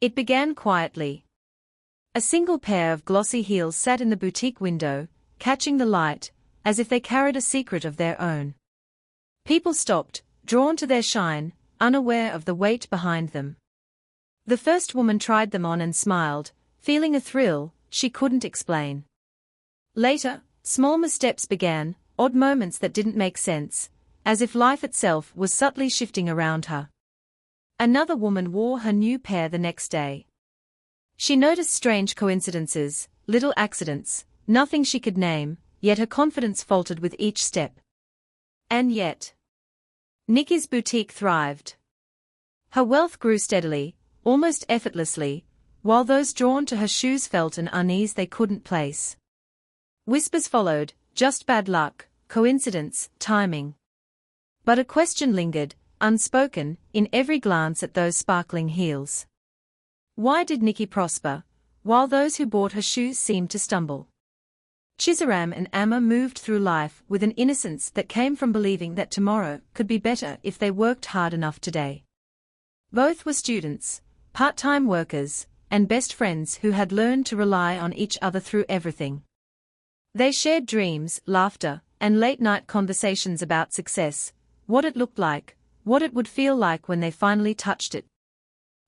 It began quietly. A single pair of glossy heels sat in the boutique window, catching the light, as if they carried a secret of their own. People stopped, drawn to their shine, unaware of the weight behind them. The first woman tried them on and smiled, feeling a thrill she couldn't explain. Later, small missteps began, odd moments that didn't make sense, as if life itself was subtly shifting around her. Another woman wore her new pair the next day. She noticed strange coincidences, little accidents, nothing she could name, yet her confidence faltered with each step. And yet, Nikki's boutique thrived. Her wealth grew steadily, almost effortlessly, while those drawn to her shoes felt an unease they couldn't place. Whispers followed, just bad luck, coincidence, timing. But a question lingered, unspoken, in every glance at those sparkling heels. Why did Nikki prosper, while those who bought her shoes seemed to stumble? Chisaram and Ama moved through life with an innocence that came from believing that tomorrow could be better if they worked hard enough today. Both were students, part-time workers, and best friends who had learned to rely on each other through everything. They shared dreams, laughter, and late-night conversations about success, what it looked like, what it would feel like when they finally touched it.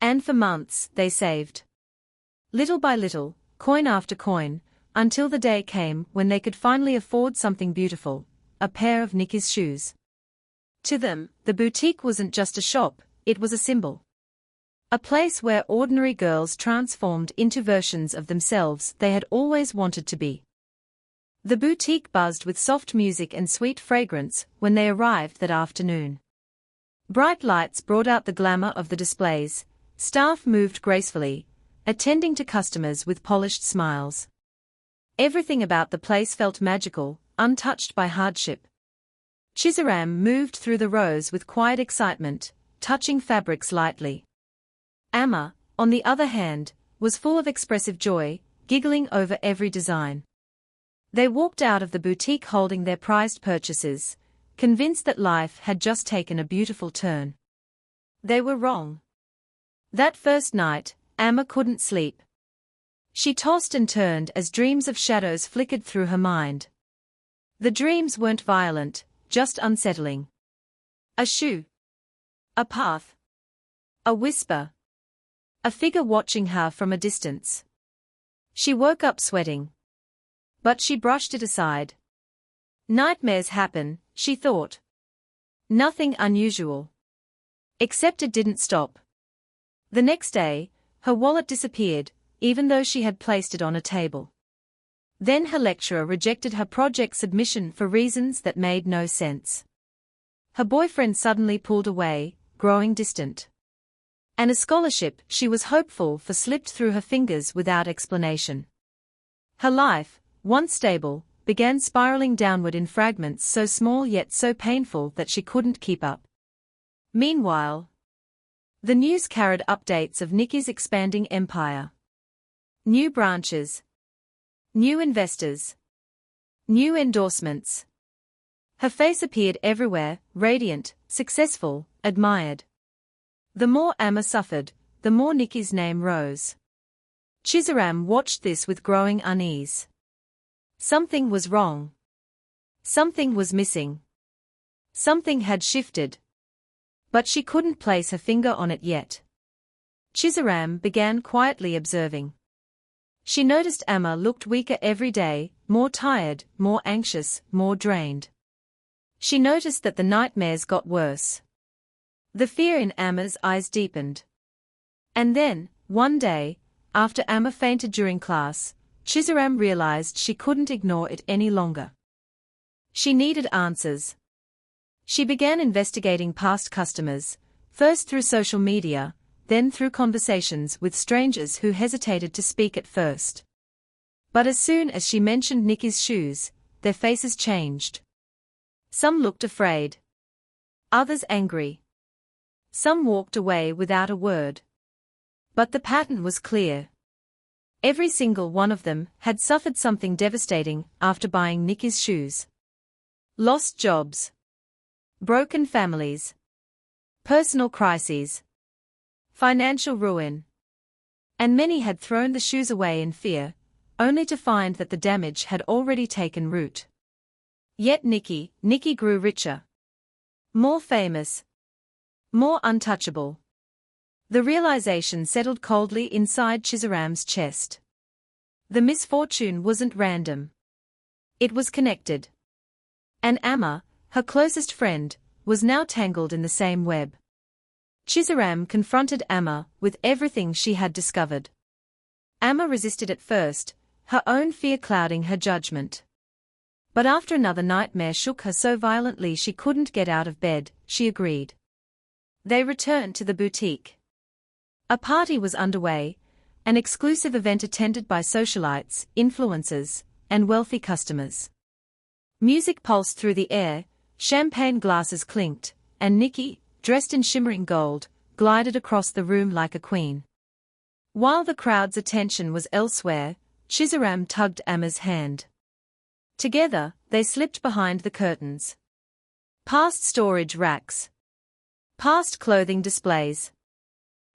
And for months, they saved. Little by little, coin after coin, until the day came when they could finally afford something beautiful, a pair of Nikki's shoes. To them, the boutique wasn't just a shop, it was a symbol. A place where ordinary girls transformed into versions of themselves they had always wanted to be. The boutique buzzed with soft music and sweet fragrance when they arrived that afternoon. Bright lights brought out the glamour of the displays, staff moved gracefully, attending to customers with polished smiles. Everything about the place felt magical, untouched by hardship. Chisaram moved through the rows with quiet excitement, touching fabrics lightly. Ama, on the other hand, was full of expressive joy, giggling over every design. They walked out of the boutique holding their prized purchases, convinced that life had just taken a beautiful turn. They were wrong. That first night, Ama couldn't sleep. She tossed and turned as dreams of shadows flickered through her mind. The dreams weren't violent, just unsettling. A shoe. A path. A whisper. A figure watching her from a distance. She woke up sweating. But she brushed it aside. Nightmares happen, she thought. Nothing unusual. Except it didn't stop. The next day, her wallet disappeared, even though she had placed it on a table. Then her lecturer rejected her project submission for reasons that made no sense. Her boyfriend suddenly pulled away, growing distant. And a scholarship she was hopeful for slipped through her fingers without explanation. Her life, once stable, began spiraling downward in fragments so small yet so painful that she couldn't keep up. Meanwhile, the news carried updates of Nikki's expanding empire. New branches. New investors. New endorsements. Her face appeared everywhere, radiant, successful, admired. The more Ama suffered, the more Nikki's name rose. Chisaram watched this with growing unease. Something was wrong. Something was missing. Something had shifted. But she couldn't place her finger on it yet. Chisaram began quietly observing. She noticed Ama looked weaker every day, more tired, more anxious, more drained. She noticed that the nightmares got worse. The fear in Ama's eyes deepened. And then, one day, after Ama fainted during class, Chisaram realized she couldn't ignore it any longer. She needed answers. She began investigating past customers, first through social media, then through conversations with strangers who hesitated to speak at first. But as soon as she mentioned Nikki's shoes, their faces changed. Some looked afraid. Others angry. Some walked away without a word. But the pattern was clear. Every single one of them had suffered something devastating after buying Nikki's shoes. Lost jobs. Broken families. Personal crises. Financial ruin. And many had thrown the shoes away in fear, only to find that the damage had already taken root. Yet Nikki grew richer. More famous. More untouchable. The realization settled coldly inside Chisaram's chest. The misfortune wasn't random. It was connected. And Ama, her closest friend, was now tangled in the same web. Chisaram confronted Ama with everything she had discovered. Ama resisted at first, her own fear clouding her judgment. But after another nightmare shook her so violently she couldn't get out of bed, she agreed. They returned to the boutique. A party was underway, an exclusive event attended by socialites, influencers, and wealthy customers. Music pulsed through the air, champagne glasses clinked, and Nikki, dressed in shimmering gold, glided across the room like a queen. While the crowd's attention was elsewhere, Chisaram tugged Ama's hand. Together, they slipped behind the curtains. Past storage racks. Past clothing displays.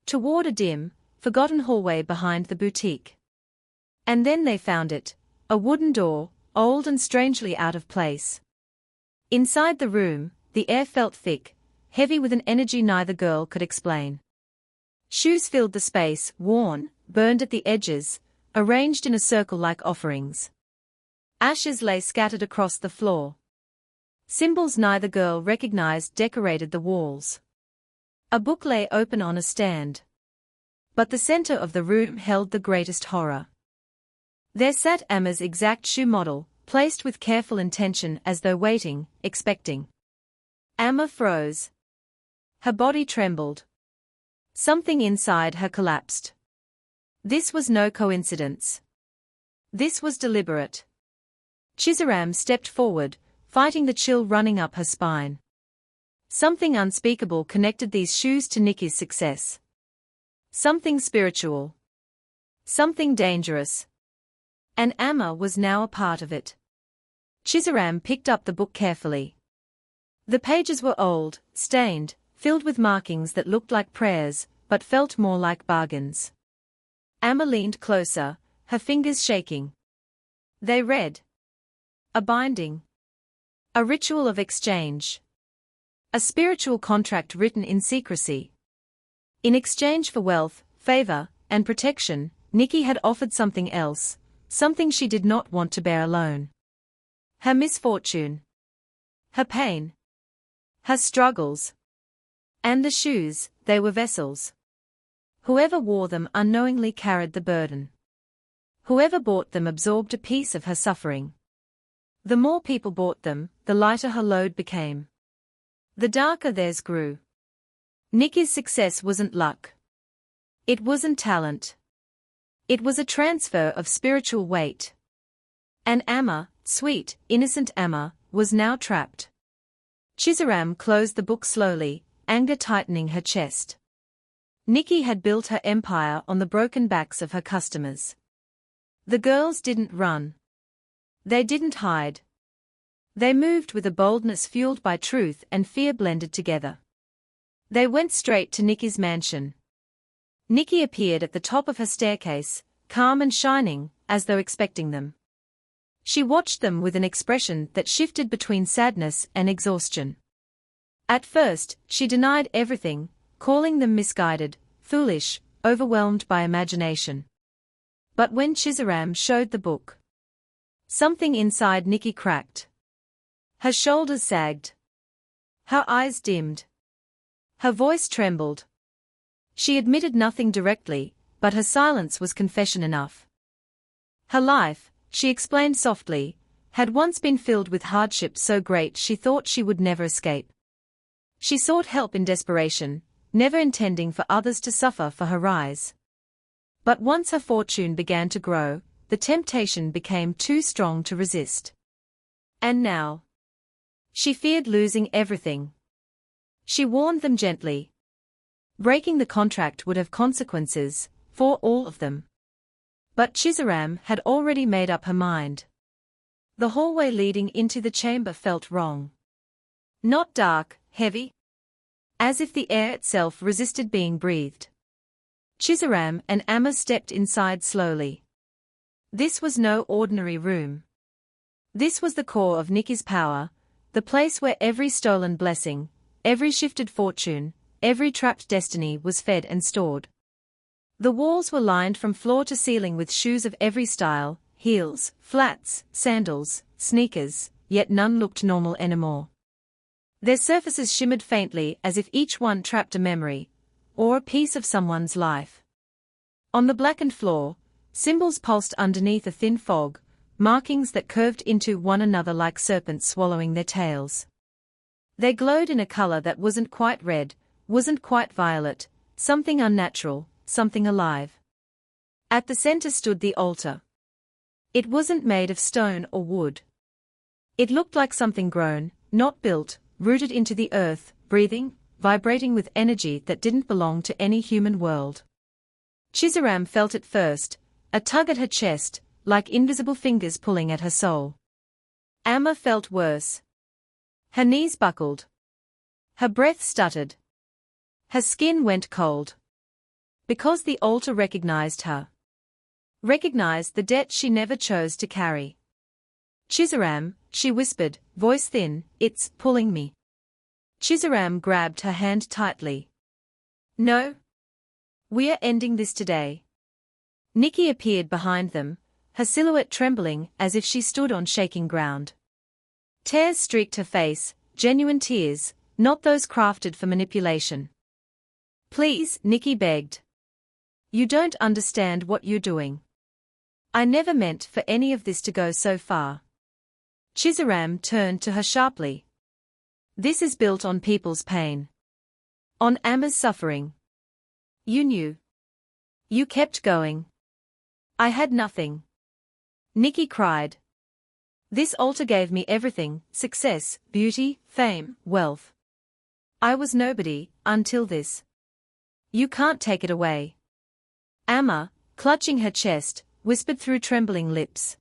Toward a dim, forgotten hallway behind the boutique. And then they found it, a wooden door, old and strangely out of place. Inside the room, the air felt thick, heavy with an energy neither girl could explain. Shoes filled the space, worn, burned at the edges, arranged in a circle like offerings. Ashes lay scattered across the floor. Symbols neither girl recognized decorated the walls. A book lay open on a stand. But the center of the room held the greatest horror. There sat Ama's exact shoe model, placed with careful intention as though waiting, expecting. Ama froze. Her body trembled. Something inside her collapsed. This was no coincidence. This was deliberate. Chisaram stepped forward, fighting the chill running up her spine. Something unspeakable connected these shoes to Nikki's success. Something spiritual. Something dangerous. And Ama was now a part of it. Chisaram picked up the book carefully. The pages were old, stained, filled with markings that looked like prayers, but felt more like bargains. Ama leaned closer, her fingers shaking. They read. A binding. A ritual of exchange. A spiritual contract written in secrecy. In exchange for wealth, favor, and protection, Nikki had offered something else, something she did not want to bear alone. Her misfortune. Her pain. Her struggles. And the shoes, they were vessels. Whoever wore them unknowingly carried the burden. Whoever bought them absorbed a piece of her suffering. The more people bought them, the lighter her load became. The darker theirs grew. Nikki's success wasn't luck. It wasn't talent. It was a transfer of spiritual weight. And Ama, sweet, innocent Ama, was now trapped. Chisaram closed the book slowly, anger tightening her chest. Nikki had built her empire on the broken backs of her customers. The girls didn't run. They didn't hide. They moved with a boldness fueled by truth and fear blended together. They went straight to Nikki's mansion. Nikki appeared at the top of her staircase, calm and shining, as though expecting them. She watched them with an expression that shifted between sadness and exhaustion. At first, she denied everything, calling them misguided, foolish, overwhelmed by imagination. But when Chisaram showed the book, something inside Nikki cracked. Her shoulders sagged. Her eyes dimmed. Her voice trembled. She admitted nothing directly, but her silence was confession enough. Her life, she explained softly, had once been filled with hardship so great she thought she would never escape. She sought help in desperation, never intending for others to suffer for her rise. But once her fortune began to grow, the temptation became too strong to resist. And now, she feared losing everything. She warned them gently. Breaking the contract would have consequences, for all of them. But Chisaram had already made up her mind. The hallway leading into the chamber felt wrong. Not dark, heavy. As if the air itself resisted being breathed. Chisaram and Ama stepped inside slowly. This was no ordinary room. This was the core of Nikki's power, the place where every stolen blessing, every shifted fortune, every trapped destiny was fed and stored. The walls were lined from floor to ceiling with shoes of every style, heels, flats, sandals, sneakers, yet none looked normal anymore. Their surfaces shimmered faintly as if each one trapped a memory, or a piece of someone's life. On the blackened floor, symbols pulsed underneath a thin fog, markings that curved into one another like serpents swallowing their tails. They glowed in a color that wasn't quite red, wasn't quite violet, something unnatural, something alive. At the center stood the altar. It wasn't made of stone or wood. It looked like something grown, not built, rooted into the earth, breathing, vibrating with energy that didn't belong to any human world. Chisaram felt it first, a tug at her chest, like invisible fingers pulling at her soul. Ama felt worse. Her knees buckled. Her breath stuttered. Her skin went cold. Because the altar recognized her. Recognized the debt she never chose to carry. Chisaram, she whispered, voice thin, it's pulling me. Chisaram grabbed her hand tightly. No. We are ending this today. Nikki appeared behind them, her silhouette trembling as if she stood on shaking ground. Tears streaked her face, genuine tears, not those crafted for manipulation. Please, Nikki begged. You don't understand what you're doing. I never meant for any of this to go so far. Chisaram turned to her sharply. This is built on people's pain. On Ama's suffering. You knew. You kept going. I had nothing. Nikki cried. This altar gave me everything, success, beauty, fame, wealth. I was nobody, until this. You can't take it away. Ama, clutching her chest, whispered through trembling lips.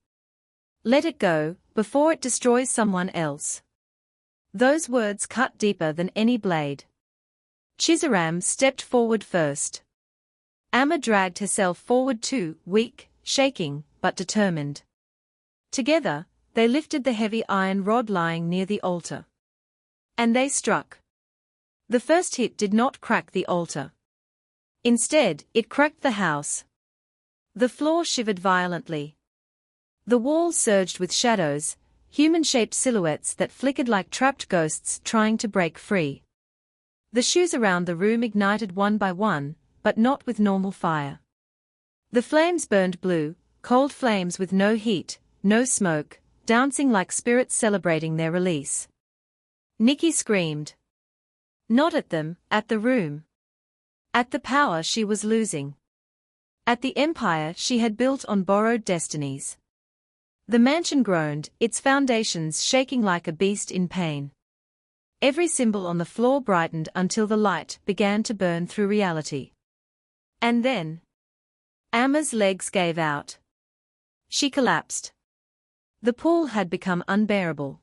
Let it go, before it destroys someone else. Those words cut deeper than any blade. Chisaram stepped forward first. Ama dragged herself forward too, weak, shaking, but determined. Together, they lifted the heavy iron rod lying near the altar. And they struck. The first hit did not crack the altar. Instead, it cracked the house. The floor shivered violently. The walls surged with shadows, human-shaped silhouettes that flickered like trapped ghosts trying to break free. The shoes around the room ignited one by one, but not with normal fire. The flames burned blue, cold flames with no heat, no smoke, dancing like spirits celebrating their release. Nikki screamed. Not at them, at the room. At the power she was losing. At the empire she had built on borrowed destinies. The mansion groaned, its foundations shaking like a beast in pain. Every symbol on the floor brightened until the light began to burn through reality. And then, Ama's legs gave out. She collapsed. The pull had become unbearable.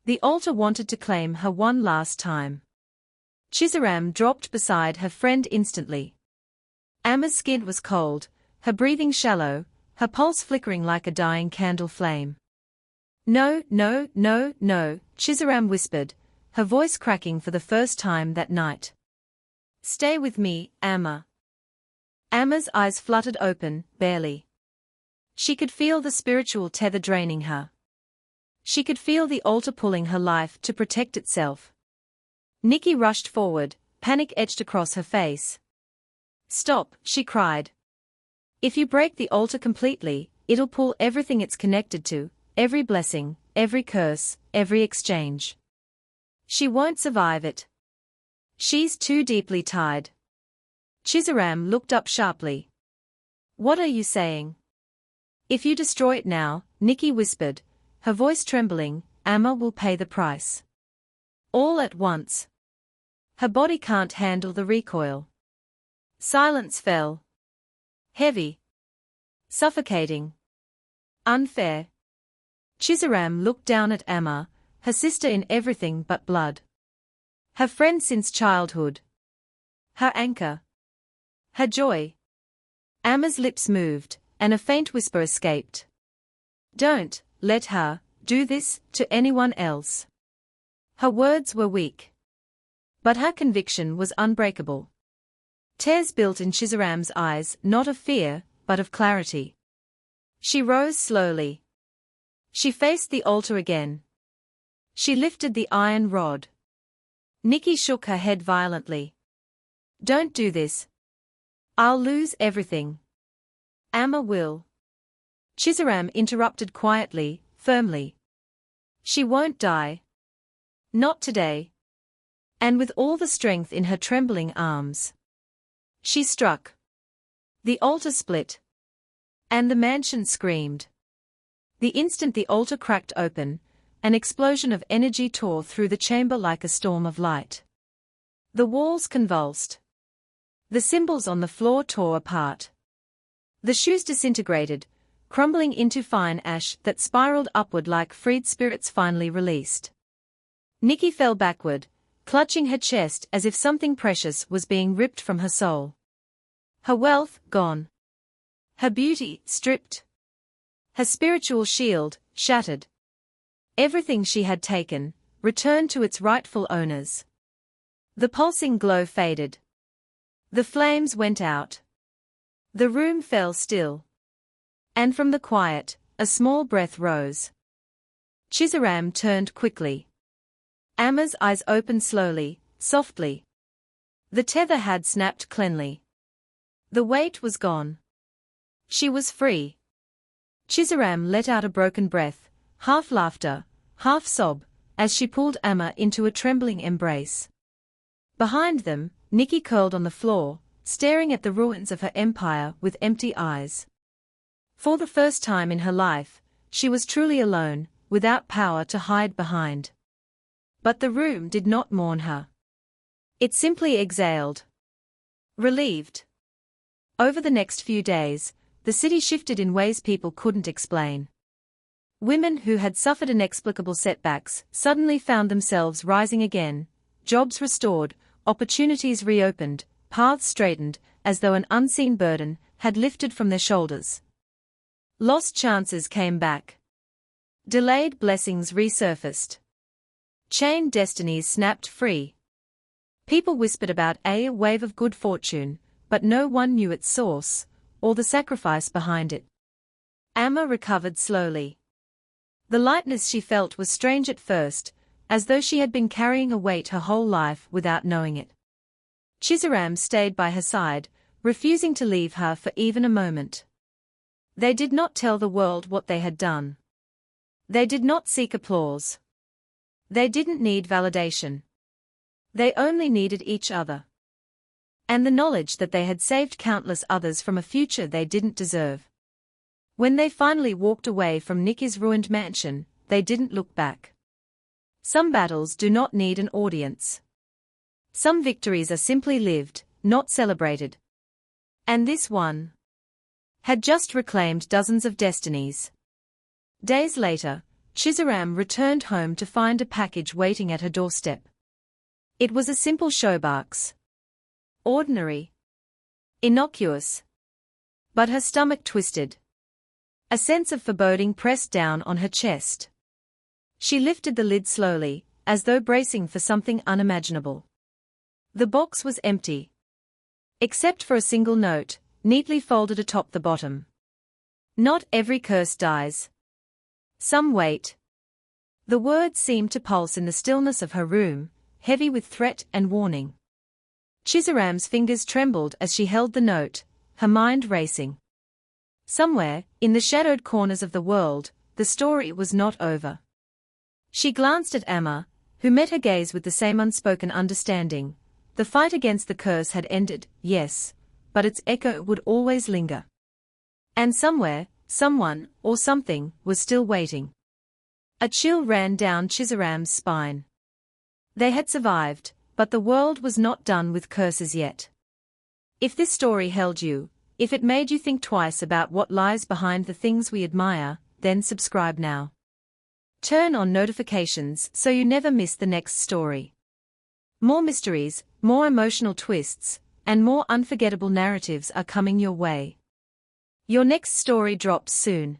The altar wanted to claim her one last time. Chisaram dropped beside her friend instantly. Ama's skin was cold, her breathing shallow, her pulse flickering like a dying candle flame. No, no, no, no, Chisaram whispered, her voice cracking for the first time that night. Stay with me, Ama. Ama's eyes fluttered open, barely. She could feel the spiritual tether draining her. She could feel the altar pulling her life to protect itself. Nikki rushed forward, panic etched across her face. Stop, she cried. If you break the altar completely, it'll pull everything it's connected to, every blessing, every curse, every exchange. She won't survive it. She's too deeply tied. Chisaram looked up sharply. What are you saying? If you destroy it now, Nikki whispered, her voice trembling, Ama will pay the price. All at once. Her body can't handle the recoil. Silence fell. Heavy. Suffocating. Unfair. Chisaram looked down at Ama, her sister in everything but blood. Her friend since childhood. Her anchor. Her joy. Ama's lips moved, and a faint whisper escaped. Don't let her do this to anyone else. Her words were weak. But her conviction was unbreakable. Tears built in Chisaram's eyes, not of fear, but of clarity. She rose slowly. She faced the altar again. She lifted the iron rod. Nikki shook her head violently. Don't do this. I'll lose everything. Ama will. Chisaram interrupted quietly, firmly. She won't die. Not today. And with all the strength in her trembling arms. She struck. The altar split. And the mansion screamed. The instant the altar cracked open, an explosion of energy tore through the chamber like a storm of light. The walls convulsed. The symbols on the floor tore apart. The shoes disintegrated, crumbling into fine ash that spiraled upward like freed spirits finally released. Nikki fell backward, clutching her chest as if something precious was being ripped from her soul. Her wealth gone. Her beauty stripped. Her spiritual shield shattered. Everything she had taken returned to its rightful owners. The pulsing glow faded. The flames went out. The room fell still. And from the quiet, a small breath rose. Chisaram turned quickly. Ama's eyes opened slowly, softly. The tether had snapped cleanly. The weight was gone. She was free. Chisaram let out a broken breath, half laughter, half sob, as she pulled Ama into a trembling embrace. Behind them, Nikki curled on the floor, staring at the ruins of her empire with empty eyes. For the first time in her life, she was truly alone, without power to hide behind. But the room did not mourn her. It simply exhaled. Relieved. Over the next few days, the city shifted in ways people couldn't explain. Women who had suffered inexplicable setbacks suddenly found themselves rising again, jobs restored, opportunities reopened, paths straightened, as though an unseen burden had lifted from their shoulders. Lost chances came back. Delayed blessings resurfaced. Chained destinies snapped free. People whispered about a wave of good fortune, but no one knew its source, or the sacrifice behind it. Ama recovered slowly. The lightness she felt was strange at first, as though she had been carrying a weight her whole life without knowing it. Chisaram stayed by her side, refusing to leave her for even a moment. They did not tell the world what they had done. They did not seek applause. They didn't need validation. They only needed each other. And the knowledge that they had saved countless others from a future they didn't deserve. When they finally walked away from Nikki's ruined mansion, they didn't look back. Some battles do not need an audience. Some victories are simply lived, not celebrated. And this one had just reclaimed dozens of destinies. Days later, Chisaram returned home to find a package waiting at her doorstep. It was a simple showbox. Ordinary. Innocuous. But her stomach twisted. A sense of foreboding pressed down on her chest. She lifted the lid slowly, as though bracing for something unimaginable. The box was empty. Except for a single note, neatly folded atop the bottom. Not every curse dies. Some wait. The words seemed to pulse in the stillness of her room, heavy with threat and warning. Chisaram's fingers trembled as she held the note, her mind racing. Somewhere, in the shadowed corners of the world, the story was not over. She glanced at Ama, who met her gaze with the same unspoken understanding. The fight against the curse had ended, yes, but its echo would always linger. And somewhere, someone, or something, was still waiting. A chill ran down Chisaram's spine. They had survived, but the world was not done with curses yet. If this story held you, if it made you think twice about what lies behind the things we admire, then subscribe now. Turn on notifications so you never miss the next story. More mysteries, more emotional twists, and more unforgettable narratives are coming your way. Your next story drops soon.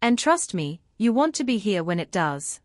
And trust me, you want to be here when it does.